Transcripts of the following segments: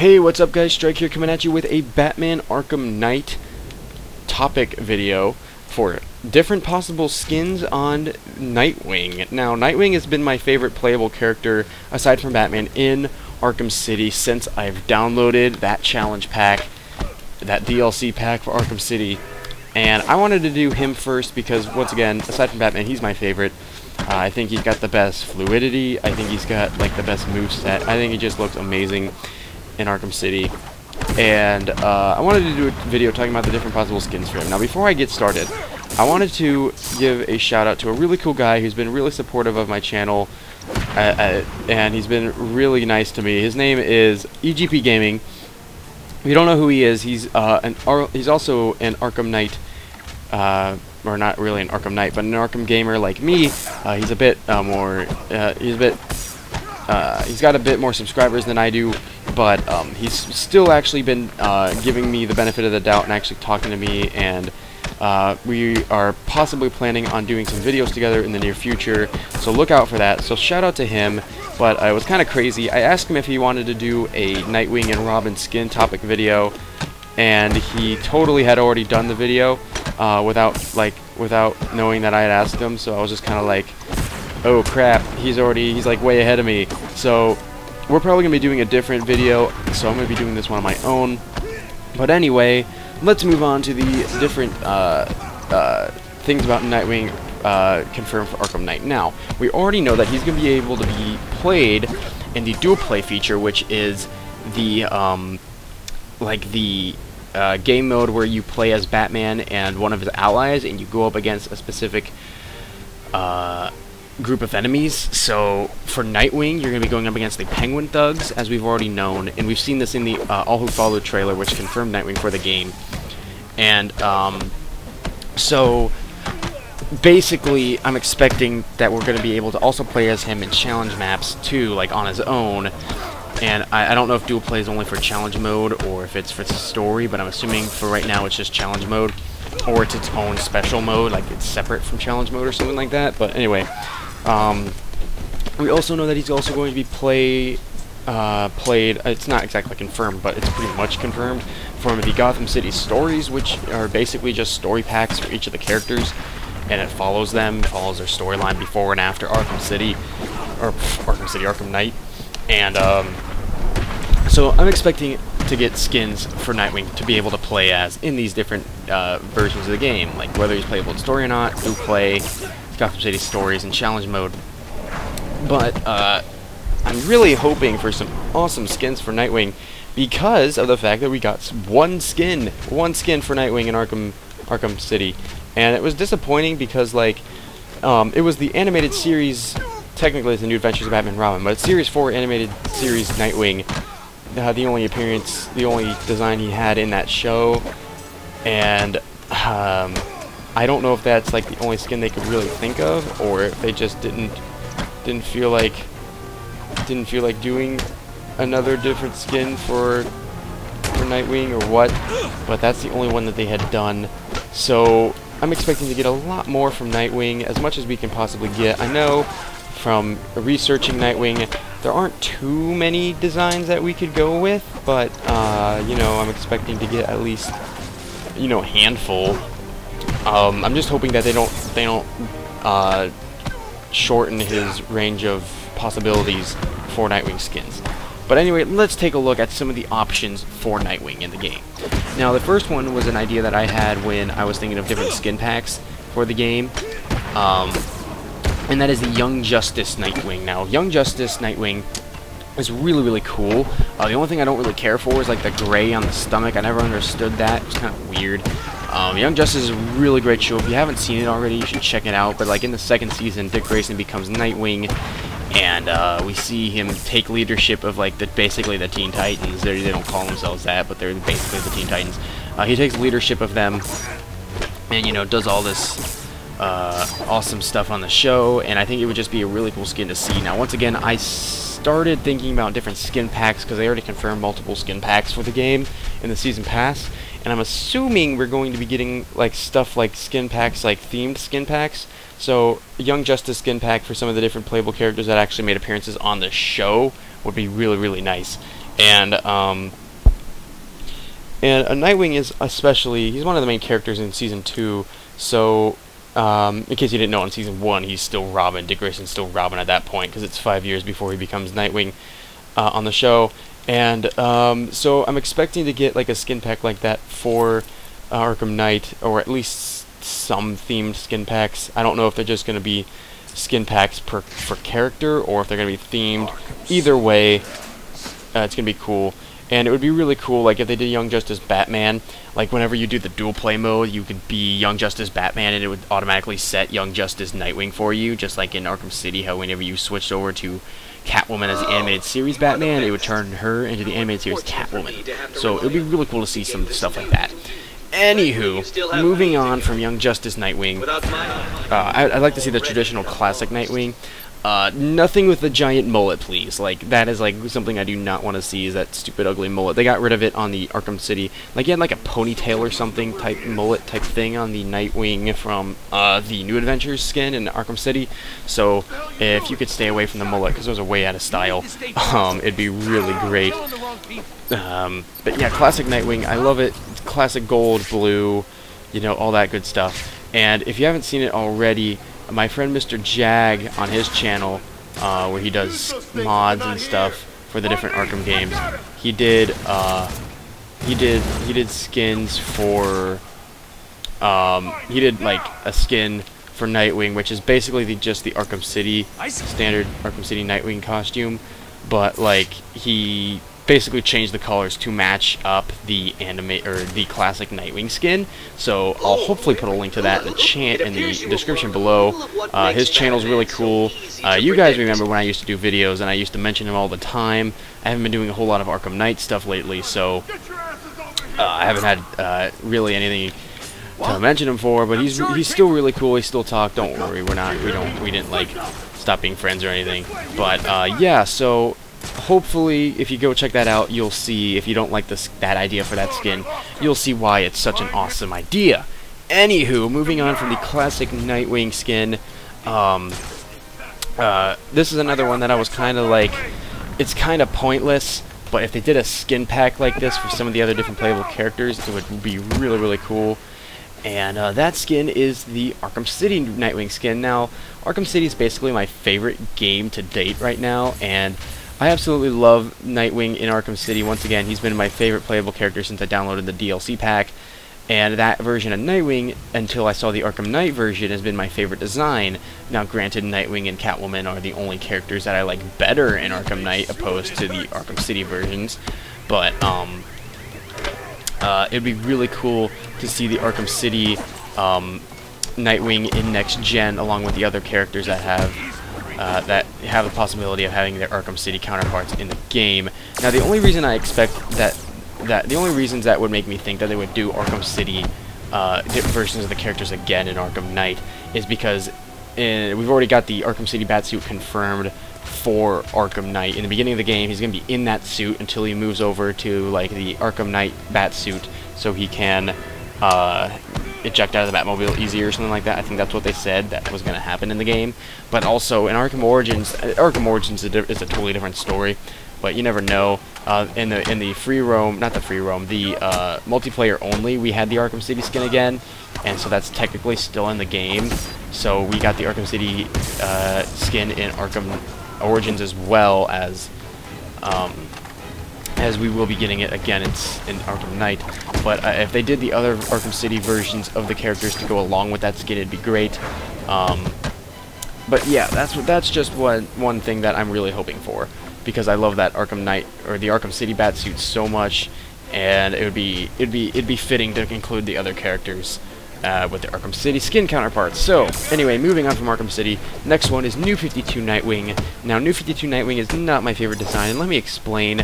Hey, what's up guys? Strike here coming at you with a Batman Arkham Knight topic video for different possible skins on Nightwing. Now, Nightwing has been my favorite playable character aside from Batman in Arkham City since I've downloaded that challenge pack, that DLC pack for Arkham City. And I wanted to do him first because, once again, aside from Batman, he's my favorite. I think he's got the best fluidity. I think he's got like the best moveset. I think he just looks amazing in Arkham City, and I wanted to do a video talking about the different possible skins for him. Now, before I get started, I wanted to give a shout out to a really cool guy who's been really supportive of my channel, and he's been really nice to me. His name is EGP Gaming. If you don't know who he is, he's also an Arkham Knight, or not really an Arkham Knight, but an Arkham gamer like me. He's a bit he's got a bit more subscribers than I do, but he's still actually been giving me the benefit of the doubt and actually talking to me, and we are possibly planning on doing some videos together in the near future, so look out for that. So shout out to him. But it was kind of crazy. I asked him if he wanted to do a Nightwing and Robin skin topic video, and he totally had already done the video without knowing that I had asked him. So I was just kind of like, oh crap, he's like way ahead of me. So we're probably gonna be doing a different video, so I'm gonna be doing this one on my own. But anyway, let's move on to the different things about Nightwing confirmed for Arkham Knight. Now, we already know that he's gonna be able to be played in the dual play feature, which is the game mode where you play as Batman and one of his allies, and you go up against a specific group of enemies. So for Nightwing, you're going to be going up against the Penguin Thugs, as we've already known, and we've seen this in the All Who Follow trailer, which confirmed Nightwing for the game. And so basically, I'm expecting that we're going to be able to also play as him in challenge maps too, like on his own. And I don't know if dual play is only for challenge mode or if it's for story, but I'm assuming for right now it's just challenge mode, or it's its own special mode, like it's separate from challenge mode or something like that. But anyway, we also know that he's also going to be played, it's not exactly confirmed, but it's pretty much confirmed, for the Gotham City stories, which are basically just story packs for each of the characters, and it follows their storyline before and after Arkham City, Arkham Knight. And so I'm expecting to get skins for Nightwing to be able to play as in these different versions of the game, like whether he's playable in story or not, dual play, Gotham City stories, and challenge mode. But I'm really hoping for some awesome skins for Nightwing because of the fact that we got one skin for Nightwing in Arkham City, and it was disappointing because like it was the animated series. Technically, it's the New Adventures of Batman and Robin, but it's Series 4 animated series Nightwing. The only design he had in that show, and I don't know if that's like the only skin they could really think of, or if they just didn't feel like doing another different skin for Nightwing or what. But that's the only one that they had done. So I'm expecting to get a lot more from Nightwing, as much as we can possibly get. I know from researching Nightwing, there aren't too many designs that we could go with, but you know, I'm expecting to get at least, you know, a handful. I'm just hoping that they don't shorten his range of possibilities for Nightwing skins. But anyway, let's take a look at some of the options for Nightwing in the game. Now, the first one was an idea that I had when I was thinking of different skin packs for the game. And that is the Young Justice Nightwing. Now, Young Justice Nightwing is really, really cool. The only thing I don't really care for is like the gray on the stomach. I never understood that. It's kind of weird. Young Justice is a really great show. If you haven't seen it already, you should check it out. But like in the second season, Dick Grayson becomes Nightwing, and we see him take leadership of like basically the Teen Titans. They don't call themselves that, but they're basically the Teen Titans. He takes leadership of them, and you know, does all this awesome stuff on the show, and I think it would just be a really cool skin to see. Now, once again, I started thinking about different skin packs because they already confirmed multiple skin packs for the game in the season pass, and I'm assuming we're going to be getting like stuff like skin packs, like themed skin packs. So Young Justice skin pack for some of the different playable characters that actually made appearances on the show would be really, really nice. And Nightwing is especially, he's one of the main characters in Season 2, so, in case you didn't know, in Season 1, he's still Robin. Dick Grayson's still Robin at that point, because it's 5 years before he becomes Nightwing on the show. And, so I'm expecting to get, like, a skin pack like that for Arkham Knight, or at least some themed skin packs. I don't know if they're just going to be skin packs for character, or if they're going to be themed. Either way, it's going to be cool. And it would be really cool, like, if they did Young Justice Batman, like, whenever you do the dual play mode, you could be Young Justice Batman, and it would automatically set Young Justice Nightwing for you, just like in Arkham City, how whenever you switched over to Catwoman as the animated series Batman, it would turn her into the animated series Catwoman. So it would be really cool to see some stuff like that. Anywho, moving on from Young Justice Nightwing, I'd like to see the traditional classic Nightwing. Nothing with the giant mullet, please. Like, that is, like, something I do not want to see, is that stupid, ugly mullet. They got rid of it on the Arkham City. Like, he had, like, a ponytail or something type mullet type thing on the Nightwing from, the New Adventures skin in Arkham City. So, if you could stay away from the mullet, because those are way out of style, it'd be really great. But yeah, classic Nightwing, I love it. It's classic gold, blue, you know, all that good stuff. And if you haven't seen it already, my friend Mr. Jag on his channel, where he does mods and stuff for the different Arkham games, he did skins for he did like a skin for Nightwing, which is basically just the Arkham City standard Arkham City Nightwing costume, but like he basically changed the colors to match up the the classic Nightwing skin. So I'll hopefully put a link to that in the description below. His channel's really cool. You guys remember when I used to do videos and I used to mention him all the time. I haven't been doing a whole lot of Arkham Knight stuff lately, so I haven't had really anything to mention him for. But he's still really cool. He still talks. Don't worry, we didn't like stop being friends or anything. But yeah, so hopefully, if you go check that out, you'll see, if you don't like that idea for that skin, you'll see why it's such an awesome idea. Anywho, moving on from the classic Nightwing skin, this is another one that I was kind of like, it's kind of pointless, but if they did a skin pack like this for some of the other different playable characters, it would be really, really cool. And that skin is the Arkham City Nightwing skin. Now, Arkham City is basically my favorite game to date right now, and I absolutely love Nightwing in Arkham City. Once again, he's been my favorite playable character since I downloaded the DLC pack, and that version of Nightwing, until I saw the Arkham Knight version, has been my favorite design. Now, granted, Nightwing and Catwoman are the only characters that I like better in Arkham Knight opposed to the Arkham City versions, but it'd be really cool to see the Arkham City Nightwing in next gen, along with the other characters that have the possibility of having their Arkham City counterparts in the game. Now, the only reason I expect the only reasons that would make me think that they would do Arkham City versions of the characters again in Arkham Knight is because we've already got the Arkham City Batsuit confirmed for Arkham Knight. In the beginning of the game, he's going to be in that suit until he moves over to like the Arkham Knight Batsuit, so he can eject out of the Batmobile easier or something like that. I think that's what they said that was going to happen in the game. But also in Arkham Origins is a totally different story. But you never know. In the free roam, not the free roam, the multiplayer only, we had the Arkham City skin again, and so that's technically still in the game. So we got the Arkham City skin in Arkham Origins as well as we will be getting it again in Arkham Knight. But if they did the other Arkham City versions of the characters to go along with that skin, it'd be great. But yeah, that's just one thing that I'm really hoping for, because I love that Arkham Knight or the Arkham City Batsuit so much, and it'd be fitting to include the other characters with the Arkham City skin counterparts. So, anyway, moving on from Arkham City, next one is New 52 Nightwing. Now, New 52 Nightwing is not my favorite design, and let me explain.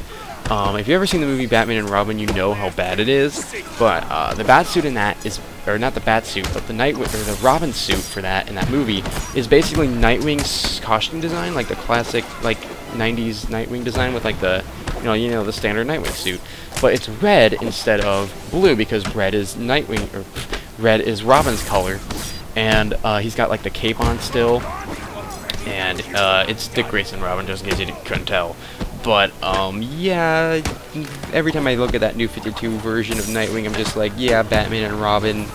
If you've ever seen the movie Batman and Robin, you know how bad it is, but the Batsuit in that is, or not the Batsuit, but the the Robin suit for that in that movie is basically Nightwing's costume design, like the classic, like, 90s Nightwing design with like the, you know, the standard Nightwing suit, but it's red instead of blue because red is Nightwing, or red is Robin's color, and he's got like the cape on still, and it's Dick Grayson Robin, just in case you couldn't tell. But, yeah, every time I look at that New 52 version of Nightwing, I'm just like, yeah, Batman and Robin,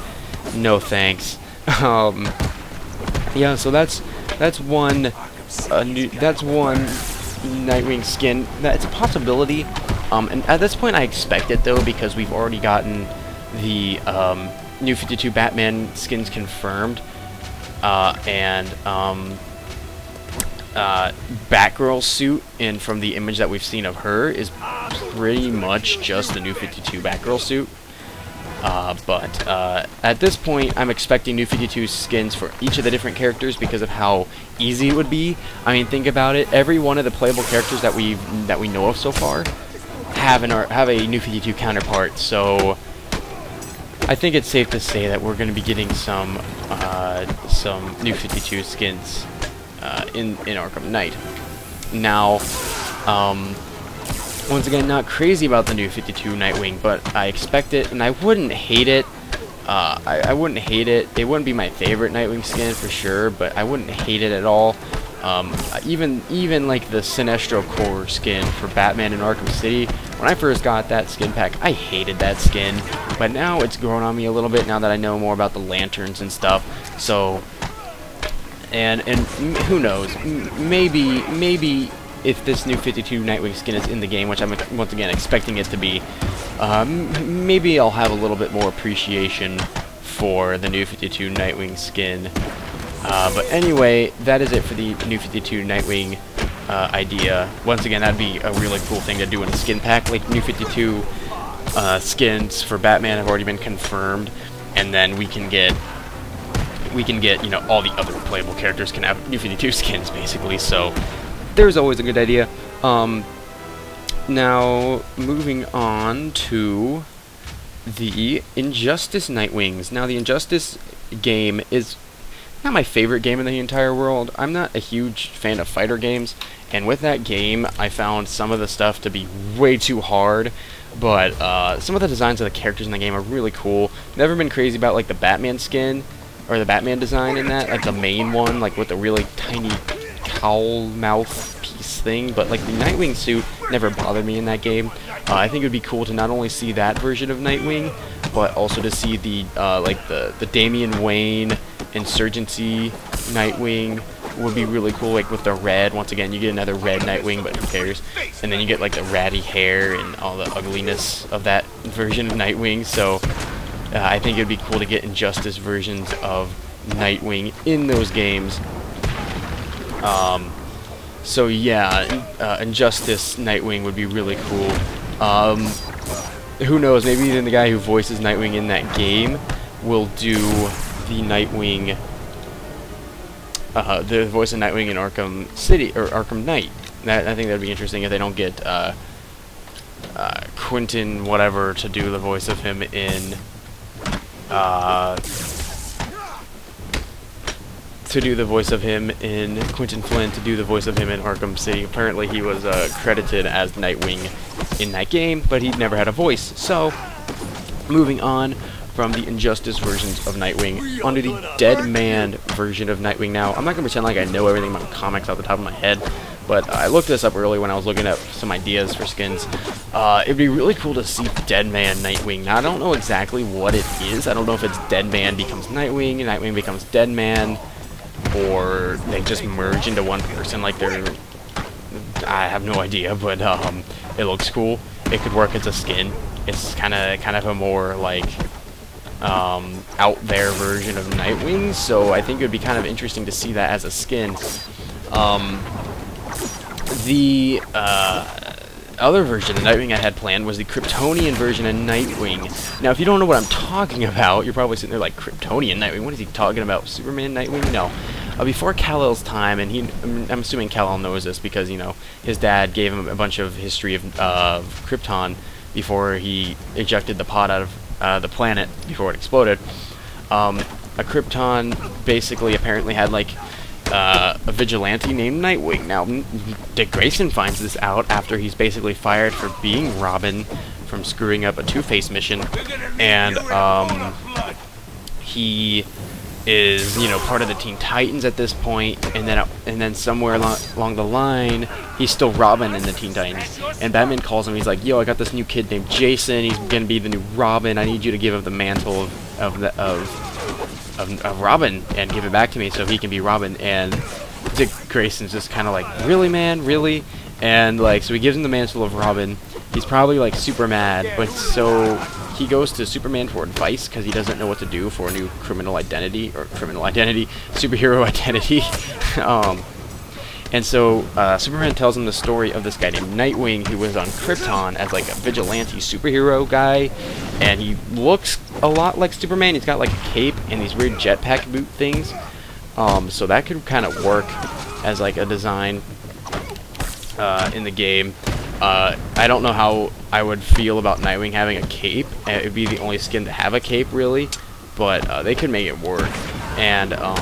no thanks. Yeah, so that's one Nightwing skin. That's a possibility. And at this point I expect it, though, because we've already gotten the New 52 Batman skins confirmed. Batgirl's suit, and from the image that we've seen of her, is pretty much just the New 52 Batgirl suit. But at this point, I'm expecting New 52 skins for each of the different characters because of how easy it would be. I mean, think about it. Every one of the playable characters that we know of so far have a New 52 counterpart. So I think it's safe to say that we're going to be getting some New 52 skins in Arkham Knight. Now, once again, not crazy about the New 52 Nightwing, but I expect it, and I wouldn't hate it. I wouldn't hate it. It wouldn't be my favorite Nightwing skin for sure, but I wouldn't hate it at all. Even like the Sinestro Core skin for Batman in Arkham City, when I first got that skin pack, I hated that skin, but now it's grown on me a little bit now that I know more about the lanterns and stuff. So, and who knows? Maybe if this New 52 Nightwing skin is in the game, which I'm once again expecting it to be, maybe I'll have a little bit more appreciation for the New 52 Nightwing skin. But anyway, that is it for the New 52 Nightwing idea. Once again, that'd be a really cool thing to do in a skin pack. Like, New 52 skins for Batman have already been confirmed, and then we can get, you know, all the other playable characters can have New 52 skins, basically. So there's always a good idea. Now, moving on to the Injustice Nightwings. Now, the Injustice game is not my favorite game in the entire world. I'm not a huge fan of fighter games, and with that game, I found some of the stuff to be way too hard, but some of the designs of the characters in the game are really cool. Never been crazy about, like, the Batman skin, or the Batman design in that, like the main one, like with the really tiny cowl mouth piece thing, but like the Nightwing suit never bothered me in that game. I think it would be cool to not only see that version of Nightwing, but also to see the like the Damian Wayne Insurgency Nightwing would be really cool, like with the red. Once again, you get another red Nightwing, but who cares? And then you get like the ratty hair and all the ugliness of that version of Nightwing. So I think it would be cool to get Injustice versions of Nightwing in those games. So yeah, Injustice Nightwing would be really cool. Who knows, maybe even the guy who voices Nightwing in that game will do the Nightwing, the voice of Nightwing in Arkham City, or Arkham Knight. I think that'd be interesting if they don't get Quentin whatever to do the voice of him in Quentin Flynn to do the voice of him in Arkham City. Apparently he was credited as Nightwing in that game, but he never had a voice. So, moving on from the Injustice versions of Nightwing onto the Dead Man version of Nightwing. Now, I'm not going to pretend like I know everything about comics off the top of my head, but I looked this up early when I was looking up some ideas for skins. It'd be really cool to see Dead Man Nightwing. Now, I don't know exactly what it is. I don't know if it's Dead Man becomes Nightwing, and Nightwing becomes Dead Man, or they just merge into one person like they're... I have no idea, but it looks cool. It could work as a skin. It's kind of a more, like, out there version of Nightwing, so I think it would be kind of interesting to see that as a skin. The other version of Nightwing I had planned was the Kryptonian version of Nightwing. Now, if you don't know what I'm talking about, you're probably sitting there like, Kryptonian Nightwing? What is he talking about? Superman Nightwing? No. Before Kal-El's time, and I'm assuming Kal-El knows this because, you know, his dad gave him a bunch of history of Krypton before he ejected the pod out of the planet before it exploded. A Krypton basically apparently had, like, a vigilante named Nightwing. Now, Dick Grayson finds this out after he's basically fired for being Robin from screwing up a Two-Face mission, and he is, you know, part of the Teen Titans at this point, and then somewhere along the line, he's still Robin in the Teen Titans. And Batman calls him. He's like, "Yo, I got this new kid named Jason. He's gonna be the new Robin. I need you to give him the mantle of Robin and give it back to me so he can be Robin." And Dick Grayson's just kind of like, "Really, man? Really?" And like, so he gives him the mantle of Robin. He's probably like super mad, but so he goes to Superman for advice because he doesn't know what to do for a new superhero identity. And so Superman tells him the story of this guy named Nightwing who was on Krypton as like a vigilante superhero guy, and he looks a lot like Superman. He's got like a cape and these weird jetpack boot things, so that could kind of work as like a design in the game. I don't know how I would feel about Nightwing having a cape. It would be the only skin to have a cape, really, but they could make it work. And I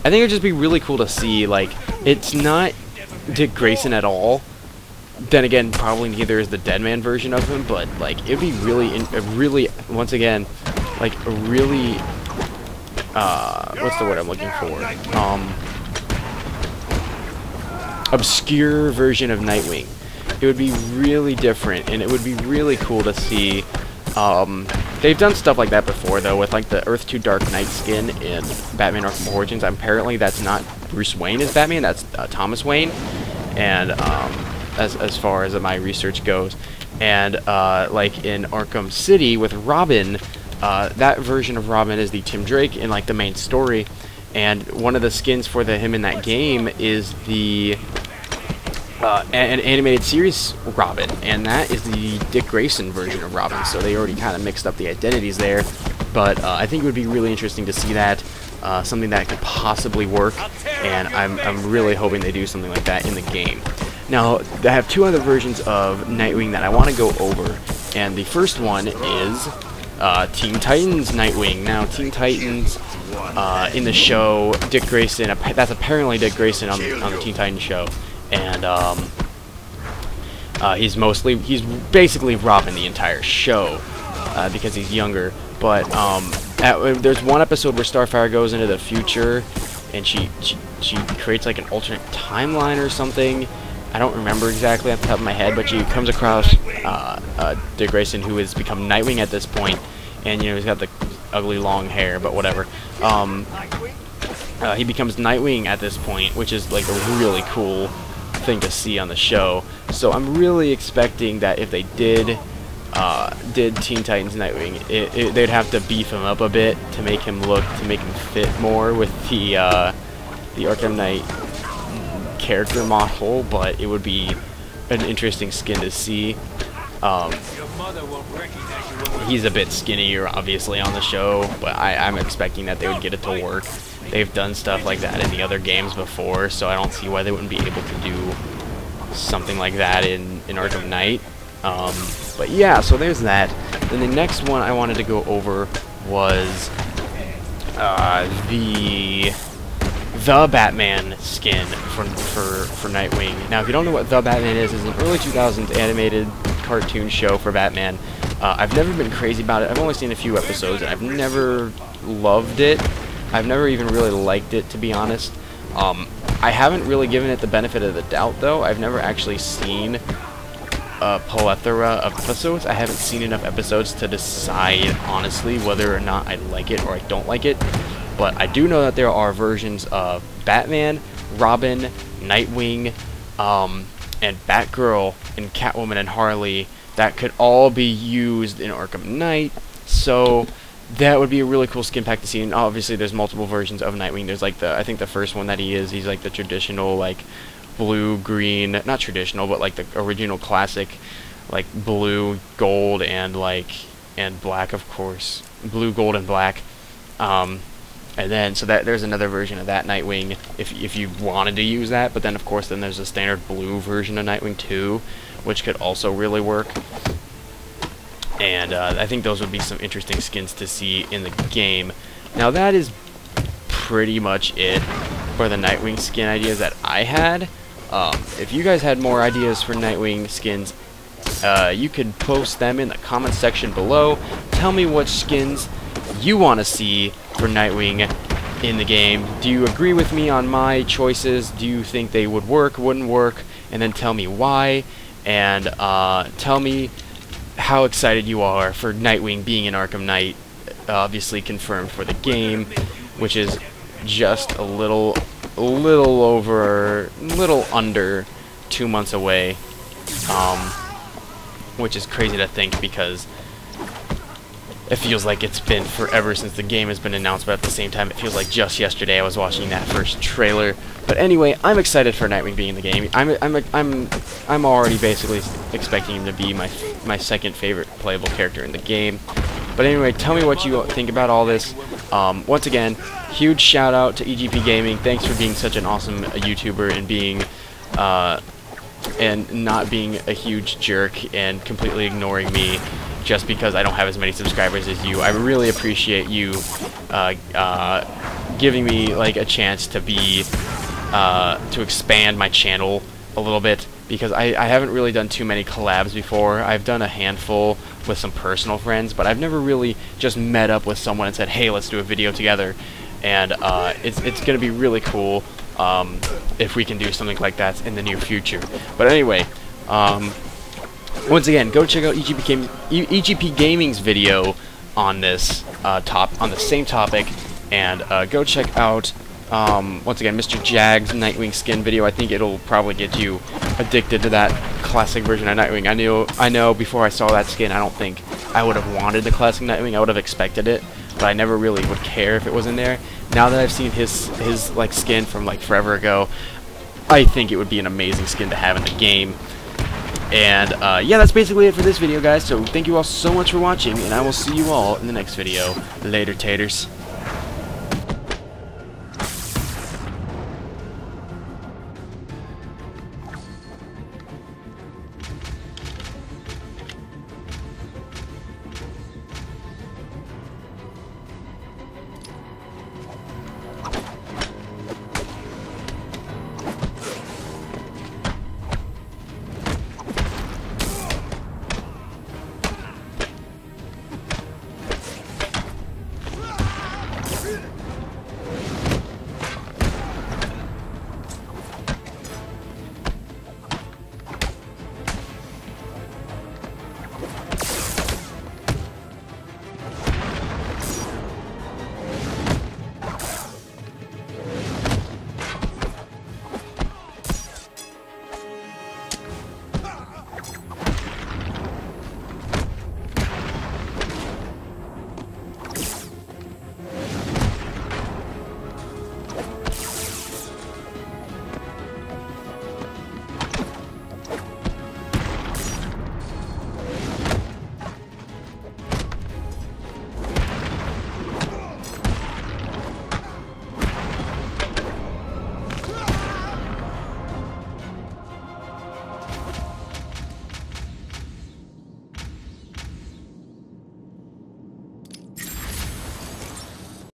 think it would just be really cool to see. Like, it's not Dick Grayson at all. Then again, probably neither is the Deadman version of him, but like, it'd be really, once again, like a really, what's the word I'm looking for? Obscure version of Nightwing. It would be really different, and it would be really cool to see. They've done stuff like that before, though, with like the Earth 2 Dark Knight skin in Batman Arkham Origins. Apparently, that's not Bruce Wayne as Batman. That's Thomas Wayne. And as far as my research goes, and like in Arkham City with Robin, that version of Robin is the Tim Drake in like the main story. And one of the skins for him in that game is the an animated series Robin, and that is the Dick Grayson version of Robin, so they already kind of mixed up the identities there. But I think it would be really interesting to see that, something that could possibly work, and I'm really hoping they do something like that in the game. Now, I have two other versions of Nightwing that I want to go over, and the first one is Teen Titans Nightwing. Now, Teen Titans, in the show, Dick Grayson, that's apparently Dick Grayson on the Teen Titans show. And he's basically Robin the entire show because he's younger. But there's one episode where Starfire goes into the future, and she creates like an alternate timeline or something. I don't remember exactly off the top of my head, but she comes across Dick Grayson, who has become Nightwing at this point, and you know, he's got the ugly long hair, but whatever. He becomes Nightwing at this point, which is like a really cool thing to see on the show. So I'm really expecting that if they did Teen Titans Nightwing, they'd have to beef him up a bit to make him fit more with the Arkham Knight character model, but it would be an interesting skin to see. He's a bit skinnier, obviously, on the show, but I'm expecting that they would get it to work. They've done stuff like that in the other games before, so I don't see why they wouldn't be able to do something like that in Arkham Knight. But yeah, so there's that. Then the next one I wanted to go over was the Batman skin for Nightwing. Now, if you don't know what The Batman is an early 2000s animated cartoon show for Batman. I've never been crazy about it. I've only seen a few episodes, and I've never loved it. I've never even really liked it, to be honest. I haven't really given it the benefit of the doubt, though. I've never actually seen a plethora of episodes. I haven't seen enough episodes to decide, honestly, whether or not I like it or I don't like it. But I do know that there are versions of Batman, Robin, Nightwing, and Batgirl, and Catwoman and Harley that could all be used in Arkham Knight. So that would be a really cool skin pack to see. And obviously there's multiple versions of Nightwing. There's like I think the first one that he's like the traditional like blue, green, not traditional, but like the original classic, like blue, gold, and black, of course. Blue, gold, and black. And then, so that there's another version of that Nightwing if you wanted to use that. But then, of course, then there's a standard blue version of Nightwing 2, which could also really work. And I think those would be some interesting skins to see in the game. Now, that is pretty much it for the Nightwing skin ideas that I had. If you guys had more ideas for Nightwing skins, you could post them in the comments section below. Tell me what skins you want to see for Nightwing in the game. Do you agree with me on my choices? Do you think they would work, wouldn't work? And then tell me why, and tell me how excited you are for Nightwing being in Arkham Knight, obviously confirmed for the game, which is just a little under 2 months away, which is crazy to think because it feels like it's been forever since the game has been announced, but at the same time it feels like just yesterday I was watching that first trailer. But anyway, I'm excited for Nightwing being in the game. I'm already basically expecting him to be my second favorite playable character in the game. But anyway, tell me what you think about all this. Once again, huge shout out to EGP Gaming. Thanks for being such an awesome YouTuber and being and not being a huge jerk and completely ignoring me just because I don't have as many subscribers as you. I really appreciate you giving me like a chance to be to expand my channel a little bit, because I haven't really done too many collabs before. I've done a handful with some personal friends, but I've never really just met up with someone and said, hey, let's do a video together. And it's going to be really cool if we can do something like that in the near future. But anyway, once again, go check out EGP Gaming's video on this on the same topic, and go check out once again Mr. Jag's Nightwing skin video. I think it'll probably get you addicted to that classic version of Nightwing. I know before I saw that skin, I don't think I would have wanted the classic Nightwing. I would have expected it, but I never really would care if it was in there. Now that I've seen his like skin from like forever ago, I think it would be an amazing skin to have in the game. And yeah, that's basically it for this video, guys. So thank you all so much for watching, and I will see you all in the next video. Later, taters.